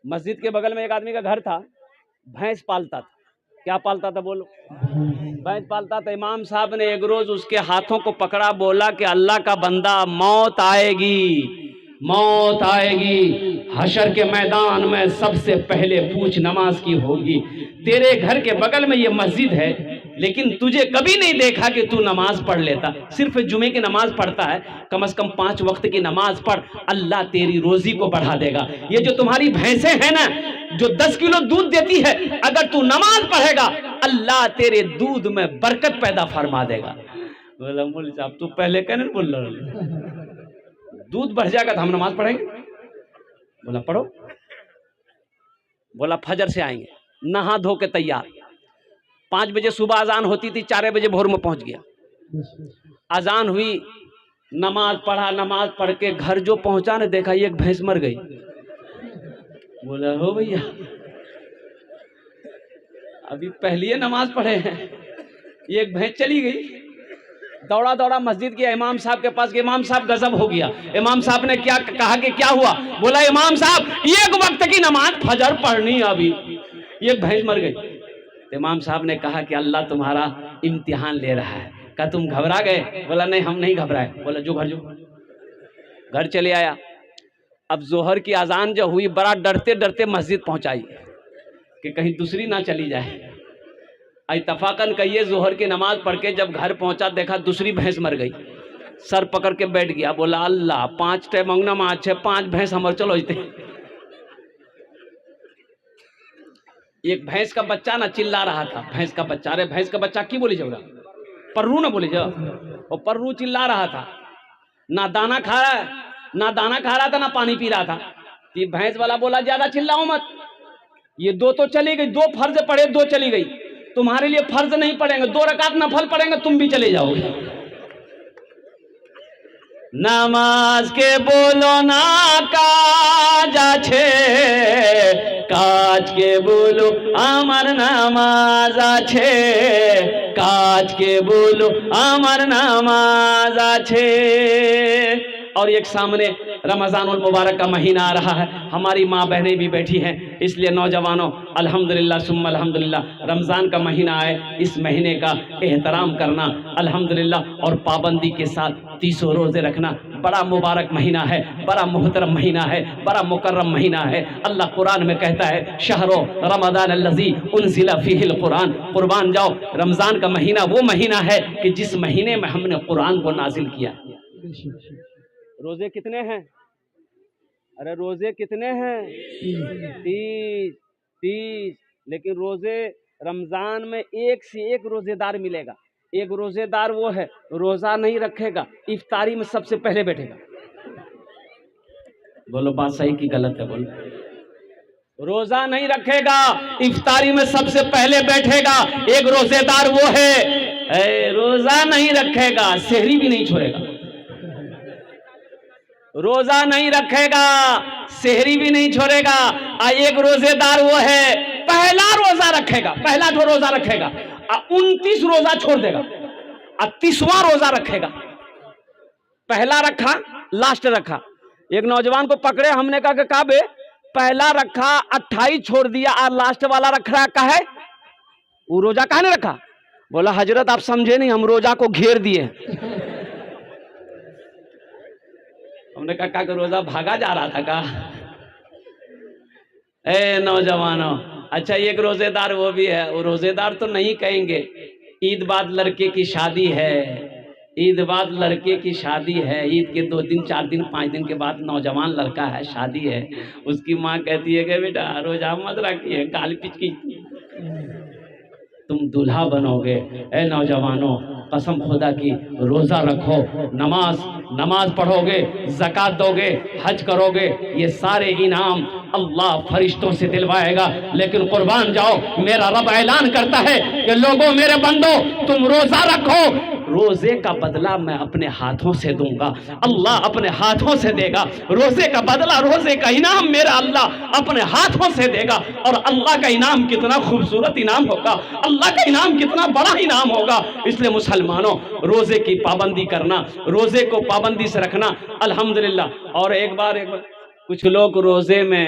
مسجد کے بغل میں ایک آدمی کا گھر تھا، بھینس پالتا تھا. کیا پالتا تھا بولو؟ بھینس پالتا تھا. امام صاحب نے ایک روز اس کے ہاتھوں کو پکڑا، بولا کہ اللہ کا بندہ موت آئے گی، موت آئے گی، حشر کے میدان میں سب سے پہلے پوچھ نماز کی ہوگی. تیرے گھر کے بغل میں یہ مسجد ہے، لیکن تجھے کبھی نہیں دیکھا کہ تو نماز پڑھ لیتا، صرف جمعے کی نماز پڑھتا ہے. کم از کم 5 وقت کی نماز پڑھ، اللہ تیری روزی کو بڑھا دے گا. یہ جو تمہاری بھینسیں ہیں نا، جو 10 کلو دودھ دیتی ہے، اگر تو نماز پڑھے گا اللہ تیرے دودھ میں برکت پیدا فرما دے گا. بولا مول صاحب تو پہلے کہنے بول رہا، دودھ بڑھ جائے گا تو ہم نماز پڑھیں گے. بولا پڑھو. بولا فجر سے آئیں گے، نہا دھو کے تیار. 5 بجے صبح اذان ہوتی تھی، 4 بجے بھور میں پہنچ گیا. اذان ہوئی، نماز پڑھا، نماز پڑھ کے گھر جو پہنچا نے دیکھا ایک بھینس مر گئی. بولا ہو بھیا ابھی پہلی نماز پڑھے ہیں، ایک بھینس چلی گئی. دوڑا دوڑا مسجد گیا امام صاحب کے پاس کہ امام صاحب غضب ہو گیا. امام صاحب نے کیا کہا کہ کیا ہوا؟ بولا امام صاحب ایک وقت کی نماز فجر پڑھنی، ابھی ایک بھینس مر گئی. امام صاحب نے کہا کہ اللہ تمہارا امتحان لے رہا ہے. کہا تم گھبرا گئے؟ بولا نہیں ہم نہیں گھبرائے. بولا جو گھر جو. گھر چلے آیا. اب ظہر کی اذان جو ہوئی، بڑا ڈرتے ڈرتے مسجد پہنچائی کہ کہیں دوسری نہ چلی جائے. اتفاقاً کہیے ظہر کی نماز پڑھ کے جب گھر پہنچا دیکھا دوسری بھینس مر گئی. سر پکڑ کے بیٹھ گیا. بولا اللہ 5 ٹے منگنا ماچ ہے، 5 بھینس ہمر چلو جتے. ایک بھینس کا بچہ نہ چلا رہا تھا. بھینس کا بچہ، ارے بھینس کا بچہ کی بولی جاؤ گا؟ پرو نہ بولی جاؤ. اور پرو چلا رہا تھا، نہ دانا کھا رہا ہے، نہ دانا کھا رہا تھا نہ پانی پی رہا تھا. یہ بھینس والا بولا زیادہ چلاؤ مت، یہ 2 تو چلی گئی، 2 فرض پڑے 2 چلی گئی، تمہارے لیے فرض نہیں پڑیں گے، 2 رکعت نفل پڑیں گے، تم بھی چلے جاؤ گے. نماز کے بولو نا کاج আছে কাজ কে বলো আমার নামাজ আছে, কাজ কে বলো আমার নামাজ আছে. اور ایک سامنے رمضان المبارک کا مہینہ آ رہا ہے، ہماری ماں بہنیں بھی بیٹھی ہیں، اس لیے نوجوانوں الحمدللہ ثم الحمدللہ رمضان کا مہینہ آئے، اس مہینے کا احترام کرنا الحمدللہ اور پابندی کے ساتھ 30 روزے رکھنا. بڑا مبارک مہینہ ہے، بڑا محترم مہینہ ہے، بڑا مکرم مہینہ ہے. اللہ قرآن میں کہتا ہے شہر رمضان الذی انزل فیہ القرآن. قربان جاؤ، رمضان کا مہینہ وہ مہینہ ہے کہ جس مہینے میں ہم نے قرآن کو نازل کیا. روزے کتنے ہیں؟ ارے روزے کتنے ہیں؟ 30. لیکن روزے رمضان میں ایک سے ایک روزے دار ملے گا. ایک روزے دار وہ ہے روزہ نہیں رکھے گا، افطاری میں سب سے پہلے بیٹھے گا. بولو بات صحیح کی غلط ہے؟ بولو. روزہ نہیں رکھے گا، افطاری میں سب سے پہلے بیٹھے گا. ایک روزے دار وہ ہے روزہ نہیں رکھے گا، سحری بھی نہیں چھوڑے گا. روزہ نہیں رکھے گا، سحری بھی نہیں چھوڑے گا. ایک روزے دار وہ ہے پہلا روزہ رکھے گا، پہلا جو روزہ رکھے گا 29 روزہ چھوڑ دے گا، 30واں روزہ رکھے گا. پہلا رکھا لاسٹ رکھا. ایک نوجوان کو پکڑے، ہم نے کہا کہ کعبے پہلا رکھا 28 چھوڑ دیا اور لاسٹ والا رکھ رہا کا ہے، وہ روزہ کہاں نے رکھا؟ بولا حضرت آپ سمجھے نہیں، ہم روزہ کو گھیر دیے. ہم نے کہا کہ روزہ بھاگا جا رہا تھا کا؟ اے نوجوانوں، اچھا ایک روزے دار وہ بھی ہے، وہ روزے دار تو نہیں کہیں گے. عید بعد لڑکے کی شادی ہے، عید بعد لڑکے کی شادی ہے، عید کے 2 دن 4 دن 5 دن کے بعد نوجوان لڑکا ہے، شادی ہے. اس کی ماں کہتی ہے کہ بیٹا روزہ مت رکھیے، گال پچ کی تم دلہا بنو گے. اے نوجوانوں قسم خدا کی روزہ رکھو، نماز پڑھو گے، زکوٰۃ دو گے، حج کرو گے، یہ سارے انعام اللہ فرشتوں سے دلوائے گا. لیکن قربان جاؤ، میرا رب اعلان کرتا ہے کہ لوگوں میرے بندو تم روزہ رکھو، روزے کا بدلہ میں اپنے ہاتھوں سے دوں گا. اللہ اپنے ہاتھوں سے دے گا روزے کا بدلہ، روزے کا انعام میرا اللہ اپنے ہاتھوں سے دے گا. اور اللہ کا انعام کتنا خوبصورت انعام ہوگا، اللہ کا انعام کتنا بڑا انعام ہوگا. اس لیے مسلمانوں روزے کی پابندی کرنا، روزے کو پابندی سے رکھنا الحمدللہ. اور ایک بار کچھ لوگ روزے میں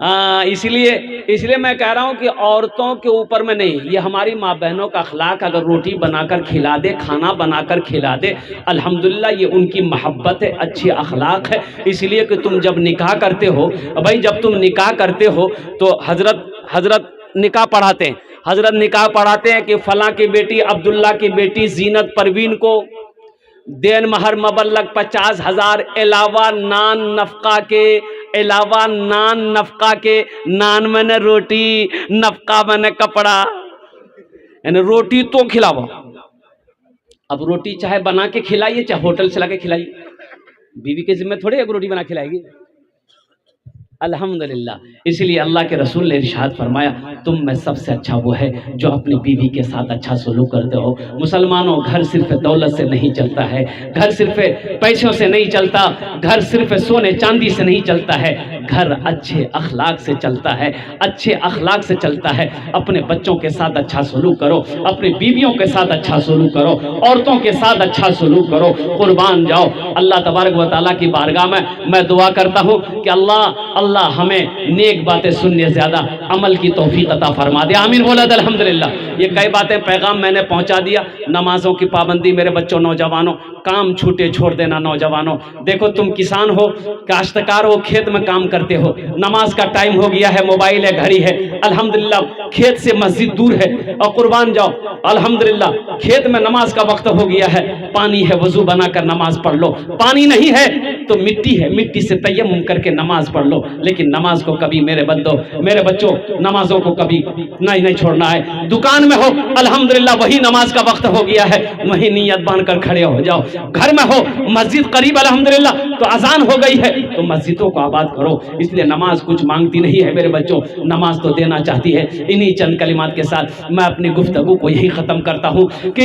اس لیے میں کہہ رہا ہوں کہ عورتوں کے اوپر میں نہیں، یہ ہماری ماں بہنوں کا اخلاق، اگر روٹی بنا کر کھلا دے، کھانا بنا کر کھلا دے، الحمدللہ یہ ان کی محبت ہے، اچھی اخلاق ہے۔ اس لیے کہ تم جب نکاح کرتے ہو، بھائی جب تم نکاح کرتے ہو تو حضرت نکاح پڑھاتے ہیں، حضرت نکاح پڑھاتے ہیں کہ فلاں کی بیٹی عبداللہ کی بیٹی زینت پروین کو دین مہر مبلغ 50,000 علاوہ نان نفقہ کے، نان میں نے روٹی، نفقہ میں نے کپڑا، یعنی روٹی تو کھلاو۔ اب روٹی چاہے بنا کے کھلائیے چاہے ہوٹل چلا کے کھلائیے، بیوی کے ذمہ تھوڑے ایک روٹی بنا کھلائے گی۔ الحمدللہ، اس لیے اللہ کے رسول نے ارشاد فرمایا تم میں سب سے اچھا وہ ہے جو اپنی بیوی کے ساتھ اچھا سلوک کرتے ہو۔ مسلمانوں، گھر صرف دولت سے نہیں چلتا ہے، گھر صرف پیسوں سے نہیں چلتا، گھر صرف سونے چاندی سے نہیں چلتا ہے، گھر اچھے اخلاق سے چلتا ہے، اچھے اخلاق سے چلتا ہے۔ اپنے بچوں کے ساتھ اچھا سلوک کرو، اپنی بیویوں کے ساتھ اچھا سلوک کرو، عورتوں کے ساتھ اچھا سلوک کرو، قربان جاؤ۔ اللہ تبارک و تعالیٰ کی بارگاہ میں دعا کرتا ہوں کہ اللہ ہمیں نیک باتیں سننے زیادہ عمل کی توفیق عطا فرما دے، آمین بولا دے الحمدللہ۔ یہ کئی باتیں پیغام میں نے پہنچا دیا۔ نمازوں کی پابندی، میرے بچوں نوجوانوں، کام چھوٹے چھوڑ دینا نوجوانوں۔ دیکھو تم کسان ہو، کاشتکار ہو، کھیت میں کام کرتے ہو، نماز کا ٹائم ہو گیا ہے، موبائل ہے، گھڑی ہے، الحمدللہ کھیت سے مسجد دور ہے، اور قربان جاؤ الحمدللہ کھیت میں نماز کا وقت ہو گیا ہے، پانی ہے، وضو بنا کر نماز پڑھ لو، پانی نہیں ہے تو مٹی ہے، مٹی سے تیمم کر کے نماز پڑھ لو، لیکن نماز کو کبھی میرے بچوں نمازوں کو کبھی نہیں چھوڑنا ہے۔ دکان میں ہو الحمدللہ وہی نماز کا وقت ہو گیا ہے، وہی نیت باندھ کر کھڑے ہو جاؤ۔ گھر میں ہو مسجد قریب الحمدللہ تو اذان ہو گئی ہے تو مسجدوں کو آباد کرو۔ اس لیے نماز کچھ مانگتی نہیں ہے میرے بچوں، نماز تو دینا چاہتی ہے۔ انہی چند کلمات کے ساتھ میں اپنی گفتگو کو یہی ختم کرتا ہوں کہ